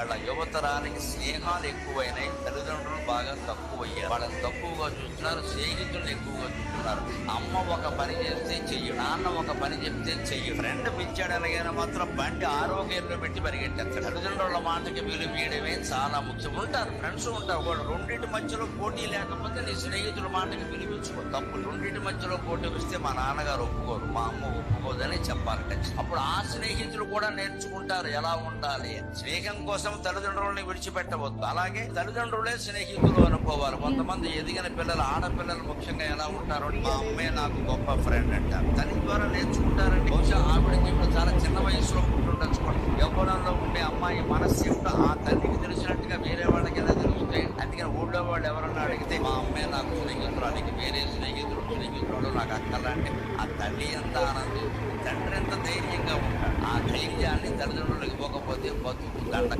వాళ్ళ యువతరానికి స్నేహాలు ఎక్కువైనాయి, తల్లిదండ్రులు బాగా తక్కువయ్యారు. వాళ్ళని తక్కువగా చూస్తున్నారు, స్నేహితులను ఎక్కువగా చూస్తున్నారు. అమ్మ ఒక పని చేస్తే చెయ్యి, నాన్న ఒక పని చెప్తే చెయ్యి. ఫ్రెండ్ పిలిచాడనగానే మాత్రం బండి ఆరోగ్యంలో పెట్టి పరిగెట్టారు. తల్లిదండ్రుల మాటకి విలువ ఇవ్వడమే చాలా ముఖ్యం. ఉంటారు ఫ్రెండ్స్ ఉంటారు, వాళ్ళు రెండింటి మధ్యలో పోటీ లేకపోతే నీ స్నేహితుల మాటకి విలువించుకో. తప్పు రెండింటి మధ్యలో పోటీ వస్తే మా నాన్నగారు ఒప్పుకోరు, మా అమ్మ ఒప్పుకోదని చెప్పాలి. అప్పుడు ఆ స్నేహితులు కూడా నేర్చుకుంటారు ఎలా ఉండాలి. స్నేహం కోసం తల్లిదండ్రులని విడిచిపెట్టవద్దు. అలాగే తల్లిదండ్రులే స్నేహితులు అనుకోవాలి. కొంతమంది ఎదిగిన పిల్లలు, ఆడపిల్లలు ముఖ్యంగా ఎలా ఉంటారు, మా అమ్మే నాకు గొప్ప ఫ్రెండ్ అంటారు. తల్లి ద్వారా నేర్చుకుంటారండి. బహుశా ఆవిడకి ఇప్పుడు చాలా చిన్న వయసులో పుట్టుండొచ్చు. యవ్వనంలో ఉండే అమ్మాయి మనస్సు ఏమిటో ఆ తల్లికి తెలిసినట్టుగా వేరే వాళ్ళకి ఎలా తెలుస్తాయి. అందుకని ఊళ్ళో వాళ్ళు ఎవరన్నా అడిగితే మా అమ్మే నాకు స్నేహితురాలికి, వేరే స్నేహితులు నాకు అక్కలంటే ఆ తల్లి ఎంత ఆనందం, తండ్రి ఎంత ధైర్యంగా ఉంటాడు. ఆ ధైర్యాన్ని తల్లిదండ్రులకు ఇవ్వకపోతే బతుకు దండ.